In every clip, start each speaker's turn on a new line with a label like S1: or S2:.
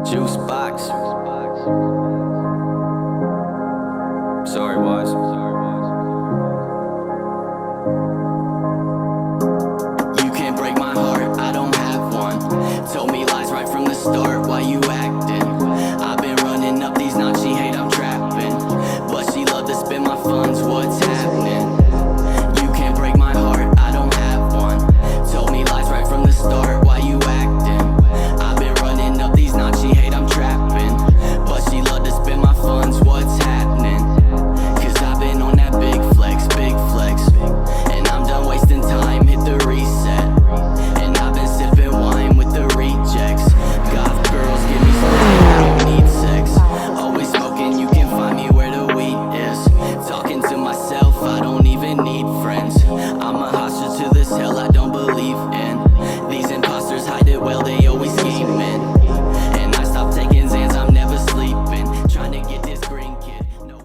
S1: Juice box. Sorry, Wise. You can't break my heart, I don't have one. Told me lies right from the start, why you acting? I've been running up these knots, she hate I'm trapping. But she love to spend my funds, what's happening? You can't break my heart, I don't have one. Told me lies right from the start, why you acting? I've been running up these knots, she hate I'm trapping. But she love to spend my funds, what's happening? Cause I've been on that big flex. And I'm done wasting time, hit the reset. And I've been sipping wine with the rejects. Goth girls give me something, I don't need sex. Always smoking, you can find me where the weed is. Talking to myself, I don't even need friends. I'm a hostage to this hell I don't believe in. These imposters hide it well, they always scheming. And I stopped taking Xans, I'm never sleeping. Trying to get this green kid. No,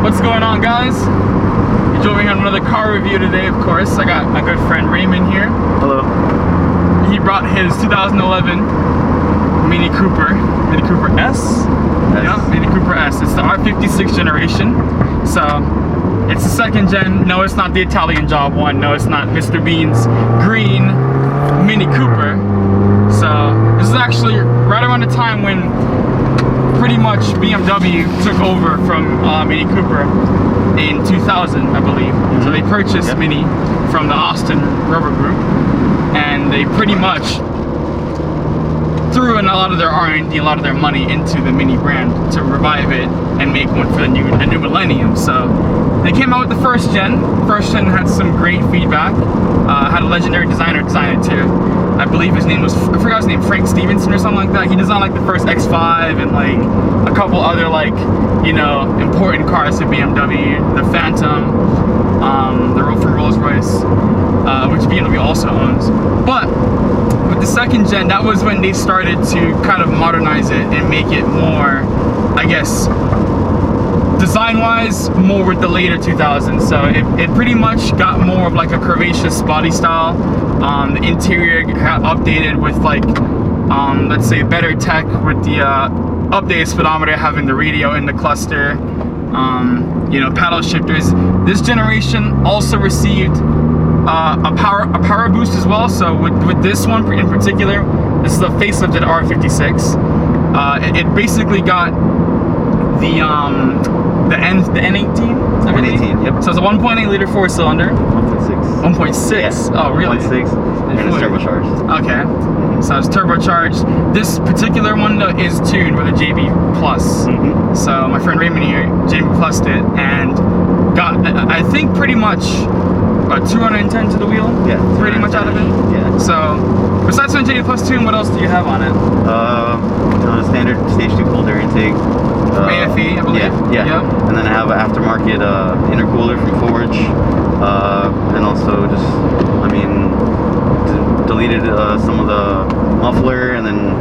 S2: What's going on, guys? You're joining on another car review today, of course. I got my good friend Raymond here.
S3: Hello.
S2: He brought his 2011 Mini Cooper S. Yeah, Mini Cooper S. It's the R56 generation. So it's the second gen. No, it's not the Italian Job one. No, it's not Mr. Bean's green Mini Cooper. So this is actually right around the time when pretty much BMW took over from Mini Cooper in 2000, I believe. So they purchased Mini from the Austin Rubber Group, and they pretty much threw in a lot of their R&D, a lot of their money into the Mini brand to revive it and make one for the new millennium. So they came out with the first gen. First gen had some great feedback. Had a legendary designer design it too. I believe his name was, I forgot his name, Frank Stevenson or something like that. He designed like the first X5 and like a couple other like, you know, important cars to BMW. The Phantom, the from Rolls-Royce, which BMW also owns. But with the second gen, that was when they started to kind of modernize it and make it more, I guess, design-wise, more with the later 2000s. So it pretty much got more of like a curvaceous body style. The interior got updated with like, let's say, better tech with the updated speedometer, having the radio in the cluster, you know, paddle shifters. This generation also received a power boost as well. So with this one in particular, this is a facelifted R56. It basically got the N18.
S3: N18, yep.
S2: So it's a 1.8 liter 4-cylinder.
S3: 1.6.
S2: 1.6.
S3: Yeah.
S2: Oh, really?
S3: 1.6. And it's turbocharged.
S2: Okay. So it's turbocharged. This particular one though is tuned with a JB Plus. So my friend Raymond here, JB Plussed it and got, I think, pretty much 210 to the wheel. Yeah. Pretty much out of it.
S3: Yeah.
S2: So besides the JB Plus tune, what else do you have on it?
S3: Standard stage 2 cold air intake.
S2: AFE, I believe.
S3: Yeah. Yep. And then I have an aftermarket intercooler from Forge. And also just, I mean, deleted some of the muffler and then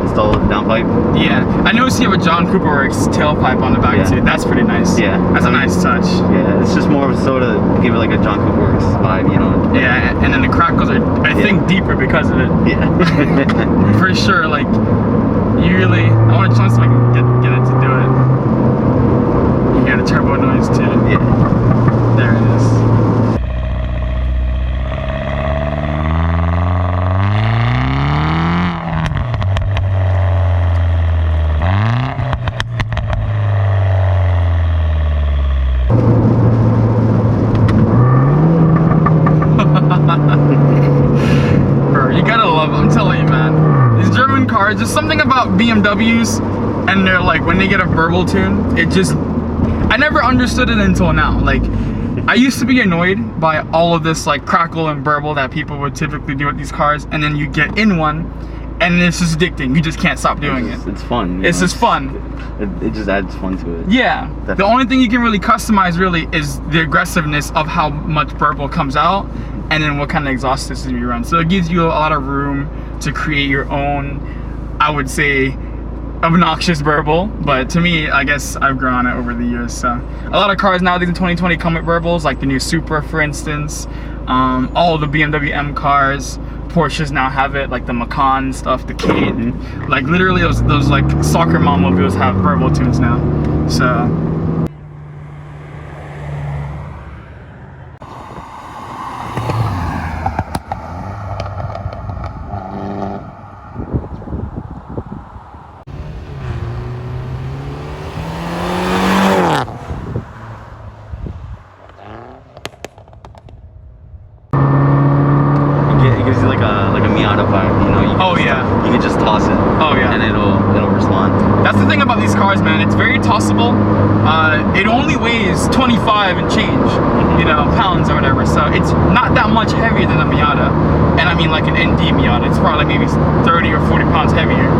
S3: installed the downpipe.
S2: Yeah, I noticed you have a John Cooper Works tailpipe on the back too. That's pretty nice. Yeah, that's a nice touch.
S3: Yeah, it's just more of a soda to give it like a John Cooper Works vibe, you know.
S2: Yeah, and then the crackles are, I think, deeper because of it.
S3: Yeah,
S2: for sure. Like, you really, I want a chance if I can get it to do it. You hear the turbo noise too.
S3: Yeah,
S2: there it is. Bro, you gotta love them, I'm telling you, man. These German cars, there's something about BMWs and they're like, when they get a verbal tune, it just, I never understood it until now. Like, I used to be annoyed by all of this like crackle and burble that people would typically do with these cars, and then you get in one and it's just addicting. You just can't stop doing it.
S3: It's fun.
S2: It's just fun.
S3: It just adds fun to it.
S2: Yeah.
S3: Definitely.
S2: The only thing you can really customize really is the aggressiveness of how much burble comes out, and then what kind of exhaust system you run. So it gives you a lot of room to create your own, I would say, obnoxious burble. But to me, I guess I've grown on it over the years. So a lot of cars nowadays in 2020 come with burbles, like the new Supra, for instance. All the BMW M cars. Porsches now have it, like the Macan stuff, the Kate. Like literally those like soccer mom mobiles have burble tunes now. So
S3: it gives you like a Miata vibe, you know. You can just toss it.
S2: Oh yeah.
S3: And it'll respond.
S2: That's the thing about these cars, man. It's very tossable. It only weighs 25 and change, you know, pounds or whatever. So it's not that much heavier than a Miata. And I mean like an ND Miata. It's probably maybe 30 or 40 pounds heavier.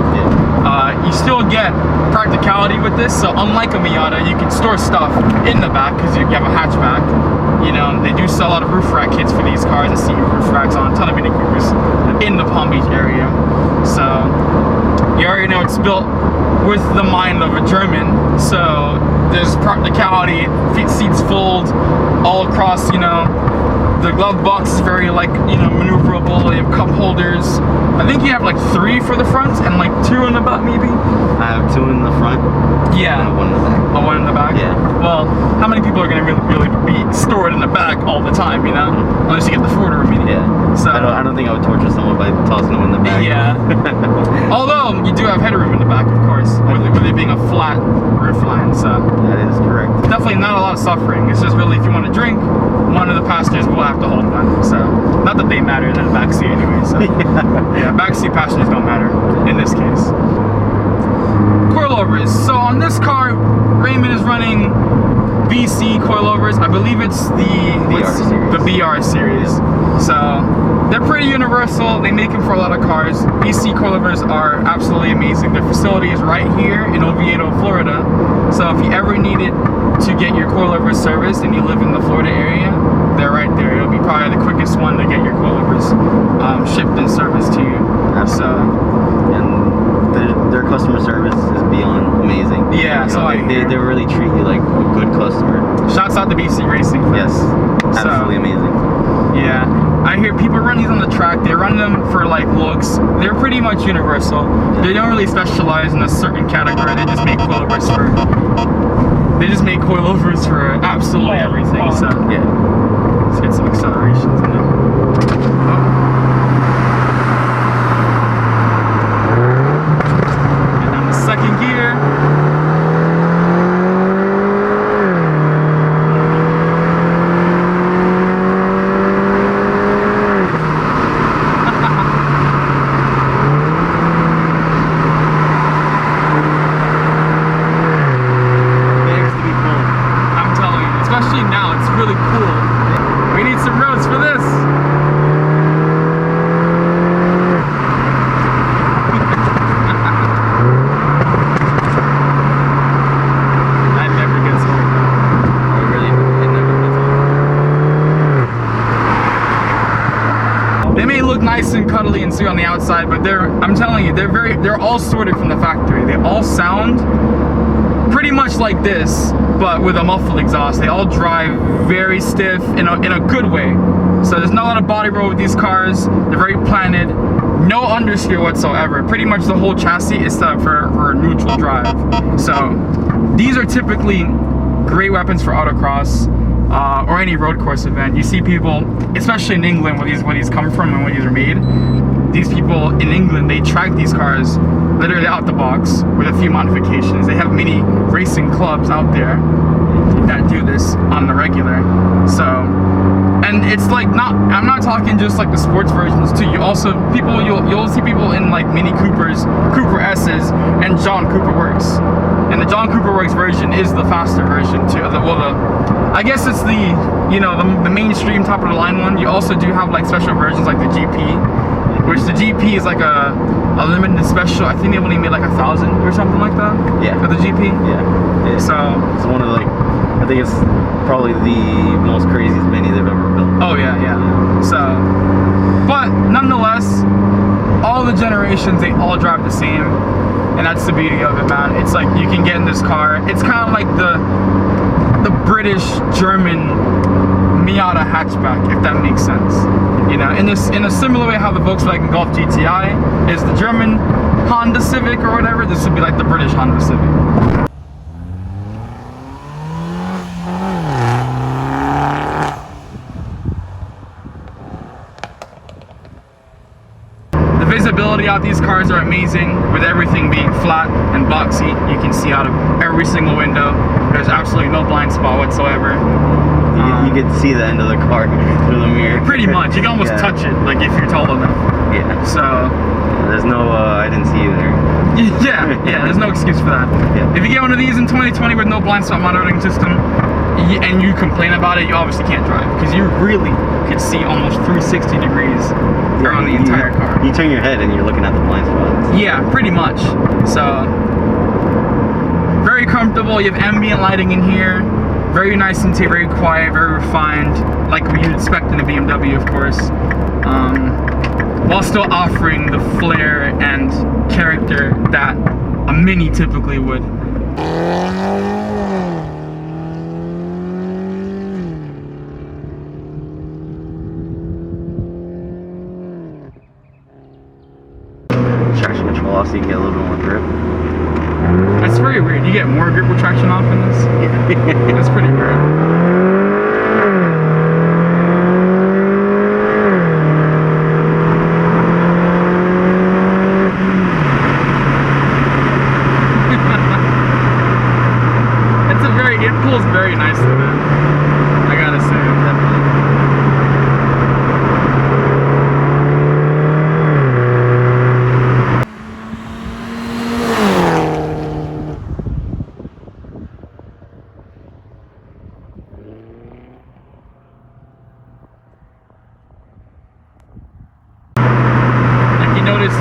S2: You still get practicality with this. So unlike a Miata, you can store stuff in the back because you have a hatchback. You know, they do sell a lot of roof rack kits for these cars. I see roof racks on a ton of Mini Coopers in the Palm Beach area. So you already know it's built with the mind of a German. So there's practicality, seats fold all across, you know. The glove box is very like, you know, maneuverable. You have cup holders. I think you have like 3 for the front and like 2 in the back maybe.
S3: I have 2 in the front.
S2: Yeah.
S3: And 1 in the back.
S2: Oh, 1 in the back?
S3: Yeah.
S2: Well, how many people are going to really be stored in the back all the time, you know? Unless you get the Ford or Mini.
S3: Yeah.
S2: So
S3: I don't think I would torture someone by tossing them in the back.
S2: Yeah. Although you do have headroom in the back, of course, with it being a flat roof line. So
S3: that is correct.
S2: definitely not a lot of suffering. It's just really if you want to drink, one of the passengers will have to hold one. So not that they matter in the backseat anyway. So yeah, backseat passengers don't matter in this case. Coilovers. So on this car, Raymond is running BC coilovers. I believe it's the BR series. So they're pretty universal. They make them for a lot of cars. BC coilovers are absolutely amazing. Their facility is right here in Oviedo, Florida. So if you ever needed to get your coilovers serviced and you live in the Florida area, they're right there. It'll be probably the quickest one to get your coilovers shipped and serviced to you.
S3: And their customer service is beyond amazing.
S2: Yeah,
S3: you know, they really treat you like a good customer.
S2: Shouts out to BC Racing for
S3: yes, absolutely amazing.
S2: Yeah, I hear people run these on the track. They run them for like looks. They're pretty much universal. They don't really specialize in a certain category. They just make coilovers for absolutely everything. So
S3: yeah,
S2: let's get some accelerations in them. Get down to second gear. Nice and cuddly and sweet on the outside, but I'm telling you, they're all sorted from the factory. They all sound pretty much like this, but with a muffled exhaust. They all drive very stiff in a good way. So there's not a lot of body roll with these cars. They're very planted, no understeer whatsoever. Pretty much the whole chassis is set up for a neutral drive. So these are typically great weapons for autocross. Or any road course event. You see people, especially in England where these come from and where these are made, these people in England, they track these cars literally out the box with a few modifications. They have many racing clubs out there that do this on the regular. So, and it's like I'm not talking just like the sports versions too. You'll see people in like Mini Coopers, Cooper S's, and John Cooper Works. And the John Cooper Works version is the faster version too. I guess it's the mainstream top of the line one. You also do have like special versions like the GP which the GP is like a limited special. I think they only made like 1,000 or something like that.
S3: Yeah.
S2: For the GP.
S3: Yeah.
S2: So
S3: it's one of the, like, I think it's probably the most craziest Mini they've ever built.
S2: oh yeah. So, but nonetheless, all the generations, they all drive the same, and that's the beauty of it, man. It's like you can get in this car. It's kind of like the British German Miata hatchback, if that makes sense. You know, in a similar way how the Volkswagen Golf GTI is the German Honda Civic or whatever, this would be like the British Honda Civic. The visibility out these cars are amazing, with everything being flat and boxy. You can see out of every single window. There's absolutely no blind spot whatsoever.
S3: You get to see the end of the car through the mirror.
S2: Pretty much. You can almost touch it, like if you're tall enough.
S3: Yeah.
S2: So
S3: there's no, I didn't see you there.
S2: yeah, there's no excuse for that.
S3: Yeah.
S2: If you get one of these in 2020 with no blind spot monitoring system, and you complain about it, you obviously can't drive, because you really could see almost 360 degrees around the entire car.
S3: You turn your head and you're looking at the blind spots.
S2: Yeah, pretty much. So very comfortable. You have ambient lighting in here. Very nice interior, very quiet, very refined, like what you'd expect in a BMW, of course, while still offering the flair and character that a Mini typically would.
S3: Traction control off so you can get a little bit more grip.
S2: That's very weird. You get more grip with traction off in this? That's pretty weird. It pulls very nicely, man. I gotta say, definitely.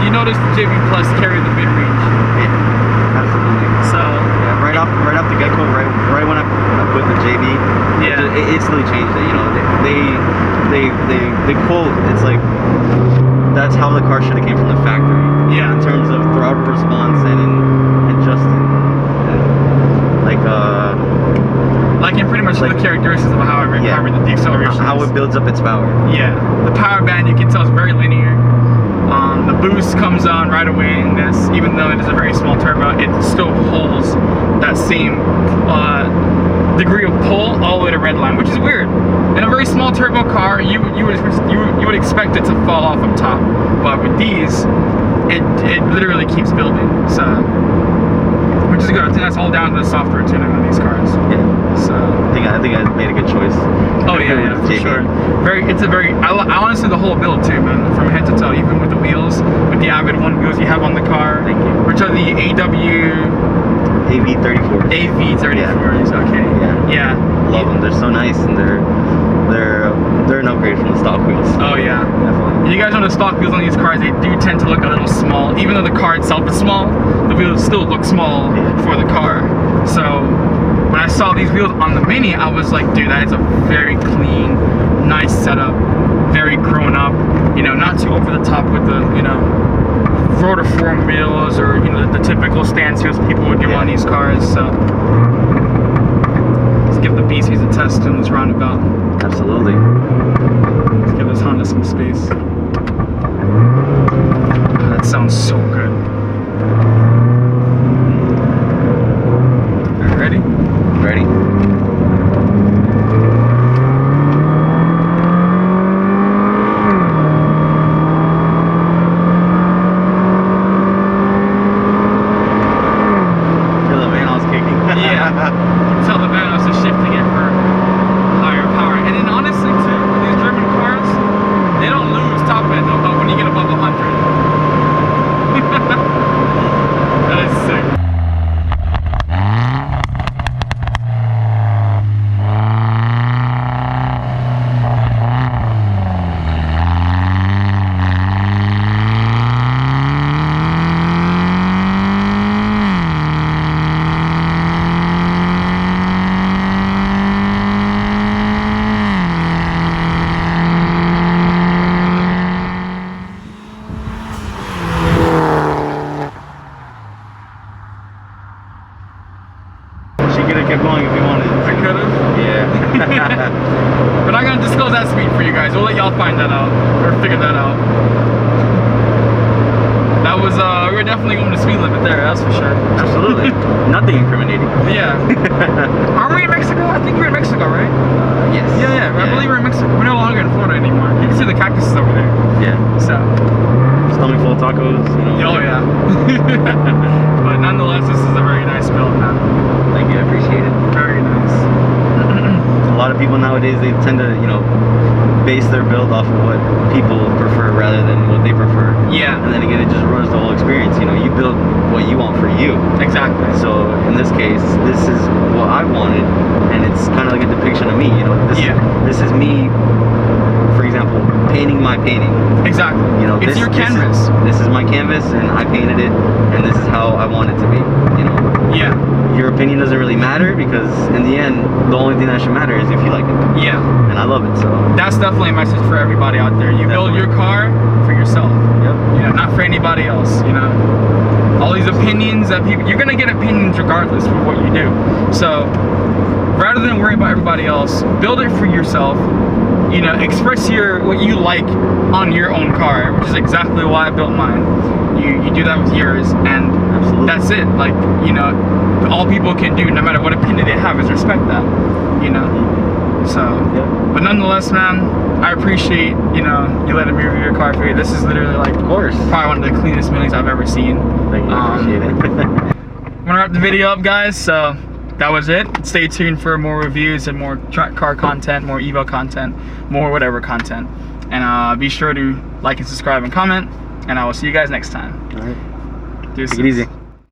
S2: You notice the JB Plus carry the mid-range.
S3: Yeah, absolutely.
S2: So
S3: yeah, right off the get-go, right when I put the JB,
S2: yeah,
S3: it instantly changed it. You know, they quote, it's like that's how the car should have came from the factory.
S2: Yeah.
S3: In terms of throttle response and just
S2: like in pretty much the characteristics of how it recovers the deceleration.
S3: How it builds up its power.
S2: Yeah, the power band, you can tell, is very linear. The boost comes on right away in this, even though it is a very small turbo, it still holds that same degree of pull all the way to red line, which is weird. In a very small turbo car, you would expect it to fall off up top, but with these, it literally keeps building. So, which is good. I think that's all down to the software tuning on these cars.
S3: Yeah.
S2: So
S3: I think I made a good choice.
S2: Oh yeah, for sure. I honestly, the whole build too, man, from head to toe, even with the wheels, with the Avid One wheels you have on the car.
S3: Thank you.
S2: Which are the
S3: AV34.
S2: AV34s, okay. Yeah.
S3: Love them. They're so nice, and they're an upgrade from the stock wheels.
S2: Oh yeah.
S3: Definitely.
S2: You guys know the stock wheels on these cars, they do tend to look a little small. Even though the car itself is small, the wheels still look small for the car. So when I saw these wheels on the Mini, I was like, dude, that is a very clean, nice setup, very grown up, you know, not too over the top with the, you know, rotiform wheels or, you know, the typical stance wheels people would give on these cars. So let's give the beasties a test in this roundabout.
S3: Absolutely.
S2: Let's give this Honda some space. Oh, that sounds so good. Ready?
S3: Ready. Feel the Vanos kicking.
S2: Yeah. You can tell the Vanos is shifting it for higher power. And then honestly too, with these German cars, they don't lose top end when you get above 100. was we were definitely going to speed limit there, that's for sure.
S3: Absolutely. Nothing incriminating.
S2: Yeah. Are we in Mexico? I think we're in Mexico, right?
S3: Yes.
S2: Yeah. I believe we're in Mexico. We're no longer in Florida anymore. You can see the cactuses over there.
S3: Yeah.
S2: So.
S3: Stomach full of tacos, you know.
S2: Oh yeah. But nonetheless, this is a very nice build, man.
S3: Thank you, I appreciate it.
S2: Very nice.
S3: A lot of people nowadays, they tend to, you know, base their build off of what people prefer rather than what they prefer.
S2: Yeah.
S3: And then again, it just ruins the whole experience. You know, you build what you want for you.
S2: Exactly.
S3: So in this case, this is what I wanted, and it's kind of like a depiction of me. You know, this is me. For example, painting my painting.
S2: Exactly.
S3: You know,
S2: it's your canvas.
S3: This is my canvas, and I painted it, and this is how I want it to be. You know.
S2: Yeah.
S3: Your opinion doesn't really matter, because in the end, the only thing that should matter is if you like it.
S2: Yeah.
S3: And I love it, so.
S2: That's definitely a message for everybody out there. You build your car for yourself.
S3: Yep.
S2: You know, not for anybody else. You know, all these opinions that people, you're gonna get opinions regardless of what you do. So, rather than worry about everybody else, build it for yourself. You know, express what you like on your own car, which is exactly why I built mine. You do that with yours, and
S3: Absolutely.
S2: that's it. Like, you know, all people can do, no matter what opinion they have, is respect that. You know. So,
S3: Yeah.
S2: but nonetheless, man, I appreciate, you know, you letting me review your car for you. This is literally like,
S3: Of course.
S2: probably one of the cleanest millings I've ever seen.
S3: Thank you, I appreciate it.
S2: I'm gonna wrap the video up, guys. So that was it. Stay tuned for more reviews and more track car content, more Evo content, more whatever content. And be sure to like and subscribe and comment. And I will see you guys next time.
S3: All right.
S2: Deuces.
S3: Take it easy.